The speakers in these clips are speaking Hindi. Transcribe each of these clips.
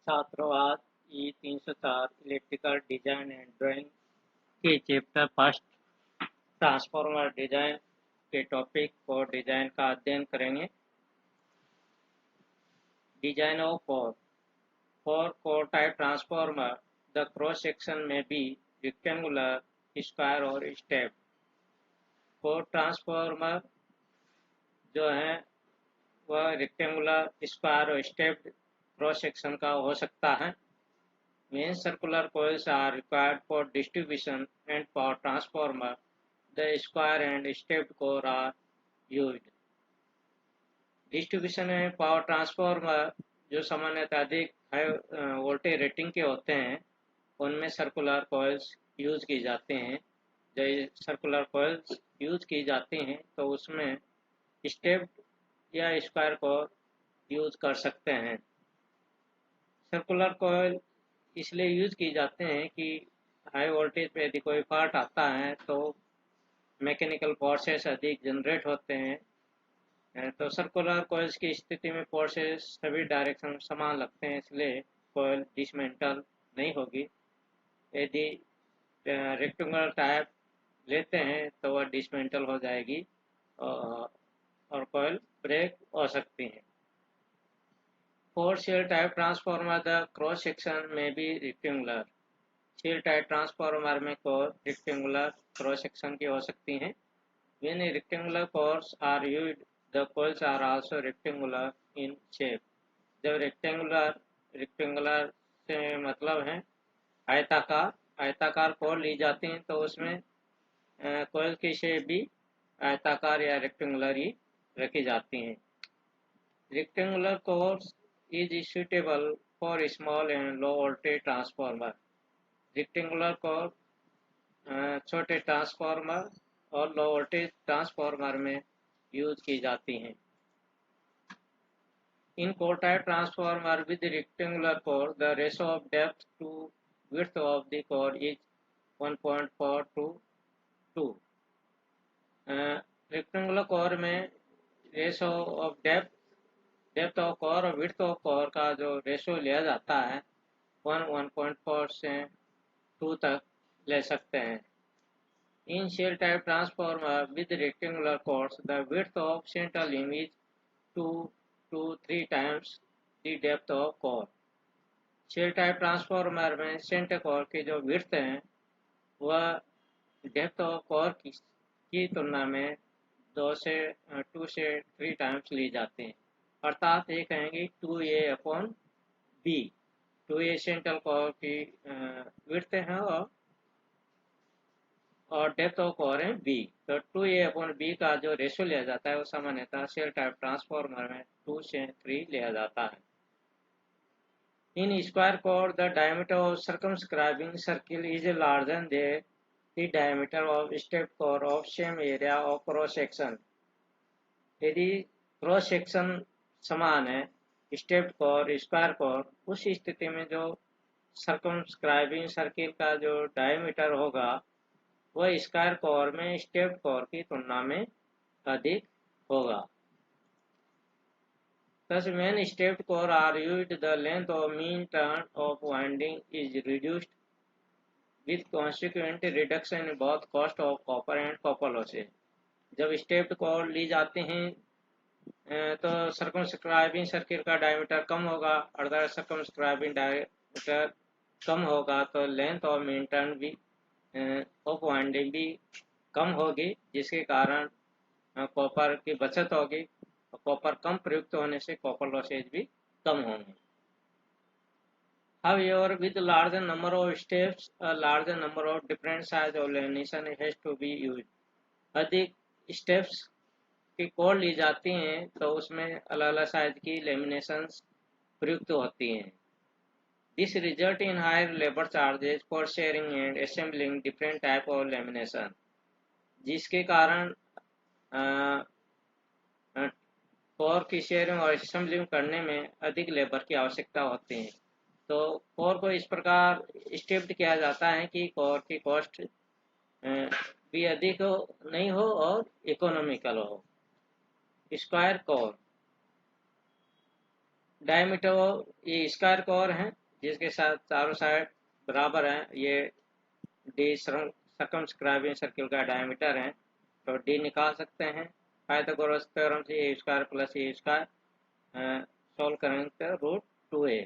छात्रों, आज E304 electrical design and drawing के चैप्टर फर्स्ट ट्रांसफार्मर डिजाइन के टॉपिक और डिजाइन का अध्ययन करेंगे। Design of core for core type transformer the cross section में बी रेक्टेंगुलर, स्क्वायर और स्टेप। कोर ट्रांसफार्मर जो है वह रेक्टेंगुलर, स्क्वायर और स्टेप क्रॉस सेक्शन का हो सकता है। Main circular coils are required for distribution and for transformer. The square and stepped core are used. Distribution में पावर ट्रांसफार्मर जो सामान्यतः अधिक हाई वोल्टेज रेटिंग के होते हैं उनमें सर्कुलर कॉइल्स यूज की जाते हैं। जब सर्कुलर कॉइल्स यूज की जाती हैं तो उसमें स्टेप्ड या स्क्वायर कोर यूज कर सकते हैं। सर्कुलर कॉइल इसलिए यूज की जाते हैं कि हाई वोल्टेज पे यदि कोई फॉल्ट आता है तो मैकेनिकल फोर्सेस अधिक जनरेट होते हैं। तो सर्कुलर कॉइल्स की स्थिति में फोर्सेस सभी डायरेक्शन समान लगते हैं, इसलिए कॉइल डिसमेंटल नहीं होगी। यदि रेक्टेंगुलर टाइप लेते हैं तो वह डिसमेंटल हो जाएगी और कॉइल ब्रेक हो सकती है। For shell type transformer, the cross section may be rectangular. Shell type transformer में कोर rectangular cross section की हो सकती हैं। When rectangular cores are used, the coils are also rectangular in shape. जब rectangular से मतलब है आयताकार कोर ली जाती हैं तो उसमें कोयल की शेप भी आयताकार या रेक्टेंगुलर ही रखी जाती हैं। Rectangular cores is suitable for small and low voltage transformer. Rectangular core छोटे ट्रांसफार्मर और लो वोल्टेज ट्रांसफार्मर में यूज की जाती हैं। In core type transformer with rectangular core the ratio of depth to width of the core is 1.4 to 2। Rectangular core में ratio of depth of core और विड्थ ऑफ कोर का जो रेशो लिया जाता है 1.4 से 2 तक ले सकते हैं। In shell type transformer with rectangular cores, the width of center limb is 2 to 3 times the depth of core. Shell type transformer में सेंटर कोर की जो विड्थ है वह डेप्थ ऑफ कोर की तुलना में 2 से 3 टाइम्स ली जाती है। अर्थात ये कहेंगे 2a/b। 2a सेंट्रल कोर की विड्थ है और डेप्थ ऑफ कोर है b। तो 2a/b का जो रेशो लिया जाता है वो सामान्यतः शेल टाइप ट्रांसफार्मर में 2 से 3 लिया जाता है। In square core the diameter of circumscribing circle is larger than the diameter of step core of same area of cross section. यदि क्रॉस सेक्शन समान है स्टेप कोर स्क्वायर कोर, उस स्थिति में जो सर्कमस्क्राइबिंग सर्किल का जो डायमीटर होगा वह स्क्वायर कोर में स्टेप्ड कोर की तुलना में अधिक होगा। Thus, when stepped core are used, the length of mean turn of winding is reduced with consequent reduction in both cost of copper and copper losses. जब स्टेप्ड कोर ली जाते हैं तो सर्कमस्क्राइबिंग सर्किल का डायमीटर कम होगा और अगर सर्कमस्क्राइबिंग डायमीटर कम होगा तो लेंथ ऑफ मीन टर्न भी ऑफ वाइंडिंग भी कम होगी, जिसके कारण कॉपर की बचत होगी और कॉपर कम प्रयुक्त होने से कॉपर लॉसेज भी कम होंगे। However, with larger number of steps, a larger number of different size of lamination has to be used. अधिक स्टेप्स की कोर ली जाती हैं तो उसमें अलग अलग साइज की लेमिनेशन प्रयुक्त होती हैं। This result in higher labor charges for sharing and assembling different type of lamination, जिसके कारण कोर की शेयरिंग और असेंबलिंग करने में अधिक लेबर की आवश्यकता होती है। तो कोर को इस प्रकार स्टेप्ड किया जाता है कि कोर की कॉस्ट भी अधिक नहीं हो और इकोनॉमिकल हो। स्क्वायर कोर डायमीटर ये स्क्वायर कोर है जिसके साथ चारों साइड बराबर है, ये डी सर्कमस्क्राइबिंग सर्किल का डायमीटर है, तो डी निकाल सकते हैं पाइथागोरस थ्योरम से। A square plus A square solve करेंगे तो root 2a।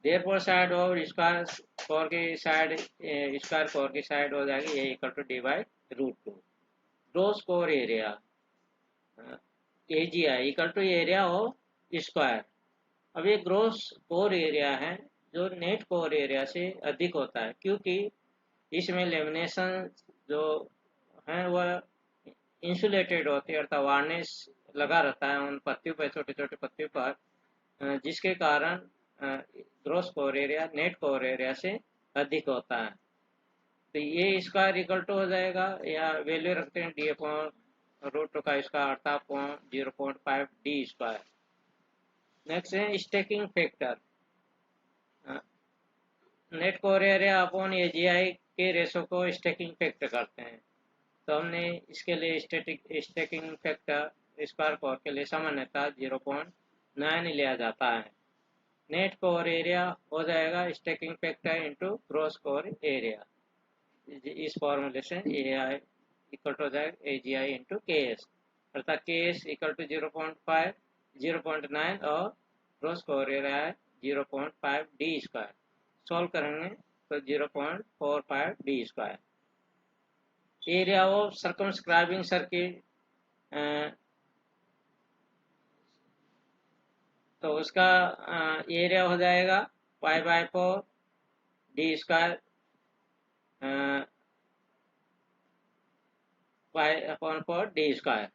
Therefore side of square core की साइड स्क्वायर कोर की साइड हो जाएगी A equal to D by root 2। Gross core area AGI equal to area of square. अब ये ग्रॉस कोर एरिया है जो नेट कोर एरिया से अधिक होता है, क्योंकि इसमें लेमिनेशन जो है वह इंसुलेटेड होती है, अर्थात वार्निश लगा रहता है उन पत्तियों पर, छोटे छोटे पत्तियों पर, जिसके कारण gross core area net core area से अधिक होता है। तो ये स्क्वायर इक्वल टू हो जाएगा, या वैल्यू रखते हैं डी अपॉन रूट 2 का स्क्वायर अर्थात 0.5 डी स्क्वायर। नेक्स्ट है stacking factor. Net core area upon AGI के रेशो को स्टैकिंग फैक्टर करते हैं। तो हमने इसके लिए स्टैकिंग फैक्टर स्क्वायर कोर के लिए सामान्यतः 0.9 लिया जाता है। नेट कोर एरिया हो जाएगा stacking factor into gross core area. इस फॉर्मूले से एआई इक्वल टू हो जाएगा एजीआई इंटू के एस, अर्थात के एस इक्वल टू 0.5 0.9 और ग्रॉस कोर एरिया है 0.5 डी स्क्वायर। सॉल्व करेंगे तो 0.45 D square. Area of circumscribing circle, तो उसका एरिया हो जाएगा pi by 4 D square pi upon 4 D square.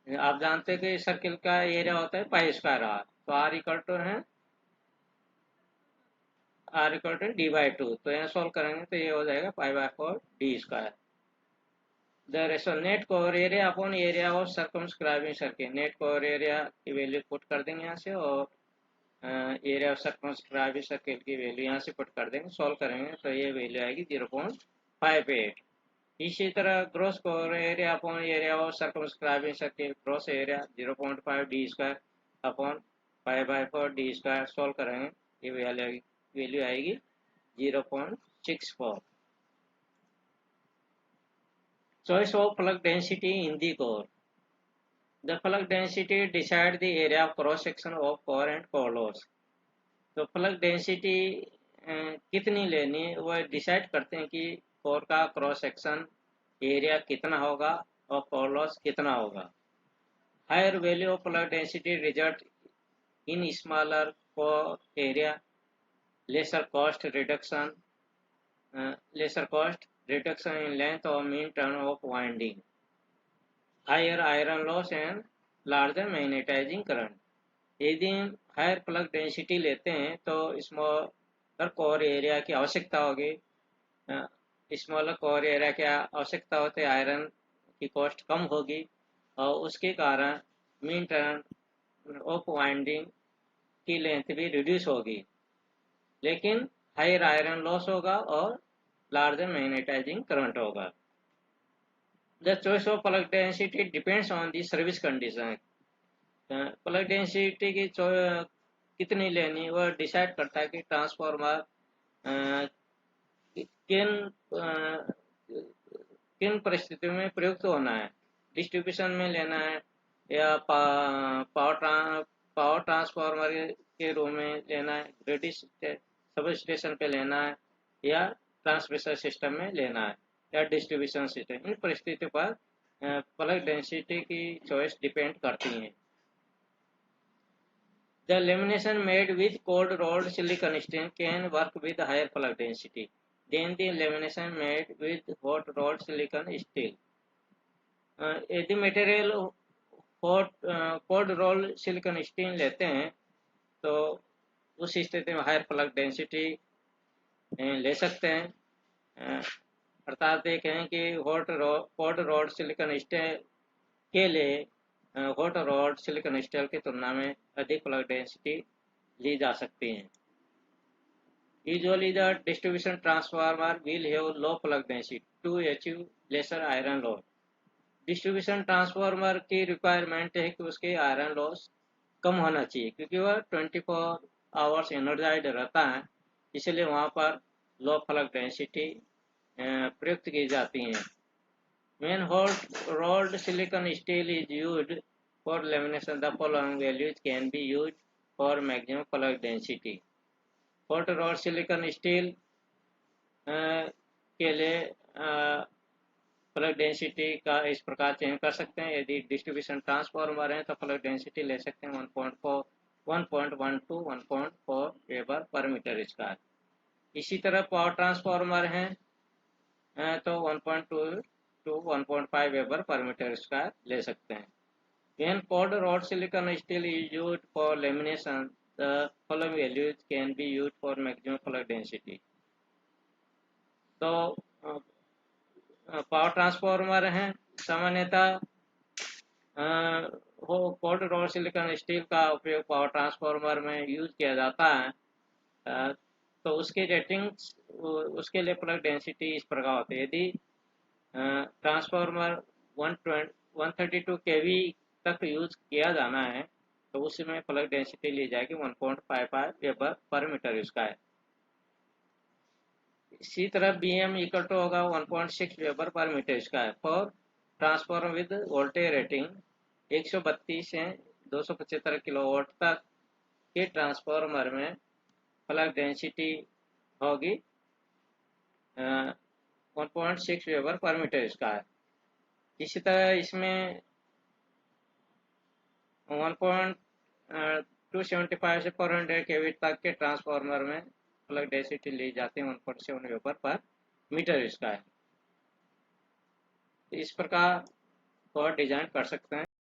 आप जानते हैं कि सर्किल का एरिया होता है पाई स्क्वायर आर, तो आर इक्वल टू है R equal to D by 2। तो यहाँ सॉल्व करेंगे तो ये हो जाएगा pi by 4 D square. The ratio net core area upon area of circumscribing circle. Net core area की वैल्यू पुट कर देंगे यहाँ से, और एरिया ऑफ सर्कमस्क्राइबिंग सर्किल की वैल्यू यहाँ से पुट कर देंगे। सॉल्व करेंगे तो ये वैल्यू आएगी 0.58। इसी तरह gross core area upon area of circumscribing circle, gross area 0.5 D square upon pi by 4 D square. Solve करेंगे ये वैल्यू आएगी 0.64। Choice of plug density in the core. The plug density decide the area of cross section of core and core loss. तो प्लग डेंसिटी कितनी लेनी है वह डिसाइड करते हैं कि कोर का क्रॉस सेक्शन एरिया कितना होगा और कोर लॉस कितना होगा। Higher value of flux density result in smaller core area, lesser cost reduction in length or mean turn of winding, higher iron loss and larger magnetizing current। यदि हायर प्लग डेंसिटी लेते हैं तो स्मॉलर कोर एरिया की आवश्यकता होगी। स्मॉलर कोर एरिया की आवश्यकता होते आयरन की कॉस्ट कम होगी, और उसके कारण मीन टर्न ऑफ वाइंडिंग की लेंथ भी रिड्यूस होगी, लेकिन हायर आयरन लॉस होगा और larger magnetizing current होगा। The choice of plug density depends on the service condition। Plug density की कितनी लेनी वह डिसाइड करता है कि ट्रांसफार्मर किन परिस्थितियों में प्रयुक्त होना है, डिस्ट्रीब्यूशन में लेना है या पावर ट्रांसफार्मर के रूम में लेना है, ग्रिड सब स्टेशन पे लेना है, या ट्रांसमिशन सिस्टम में लेना है, या डिस्ट्रीब्यूशन सिस्टम। इन परिस्थितियों पर प्लग डेंसिटी की चॉइस डिपेंड करती है। The lamination made with cold rolled silicon steel can work with higher flux density than the lamination made with hot rolled silicon steel. यदि material cold rolled silicon steel लेते हैं तो उस स्थिति में हायर प्लग डेंसिटी ले सकते हैं। अर्थात देखें कि हॉट रोड सिलिकॉन स्टील के लिए हॉट रोड सिलिकॉन स्टील की तुलना में अधिक प्लग डेंसिटी ली जा सकती है। Usually the distribution transformer will have low flux density to achieve lesser iron loss. Distribution transformer की रिक्वायरमेंट है कि उसके आयरन लॉस कम होना चाहिए, क्योंकि वह 24 आवर्स एनर्जाइड रहता है, इसलिए वहाँ पर लो फ्लक्स डेंसिटी प्रयुक्त की जाती हैं। When rolled silicon steel is used for lamination, the following values can be used for maximum flux density. Hot rolled silicon steel के लिए फ्लक्स डेंसिटी का इस प्रकार चेंज कर सकते हैं। यदि डिस्ट्रीब्यूशन ट्रांसफार्मर है तो फ्लक्स डेंसिटी ले सकते हैं 1.1 to 1.4 weber per metre square. इसी तरह पावर ट्रांसफार्मर है तो 1.2 to 1.5 weber per metre square ले सकते हैं। When cold rolled silicon steel is used for lamination, the following values can be used for maximum flux density. तो पावर ट्रांसफार्मर हैं सामान्यतः वो कोल्ड रोल्ड सिलिकॉन स्टील का उपयोग पावर ट्रांसफार्मर में यूज किया जाता है। तो उसकी रेटिंग्स उसके लिए फ्लक्स डेंसिटी इस प्रकार होती है। यदि ट्रांसफार्मर 132 केवी तक यूज किया जाना है तो उसमें फ्लक्स डेंसिटी ली जाएगी 1.55 वेबर पर मीटर स्क्वायर। इसी तरह BM इक्वल टू होगा 1.6 weber per metre square for transformer with voltage rating 132 से 275 किलोवाट तक के ट्रांसफार्मर में फ्लक्स डेंसिटी होगी 1.6 वेबर पर मीटर स्क्वायर। इसी तरह इसमें 1.275 से 400 केवी तक के ट्रांसफार्मर में फ्लक्स डेंसिटी ली जाती है 1.7 वेबर पर मीटर स्क्वायर। इस प्रकार और डिजाइन कर सकते हैं।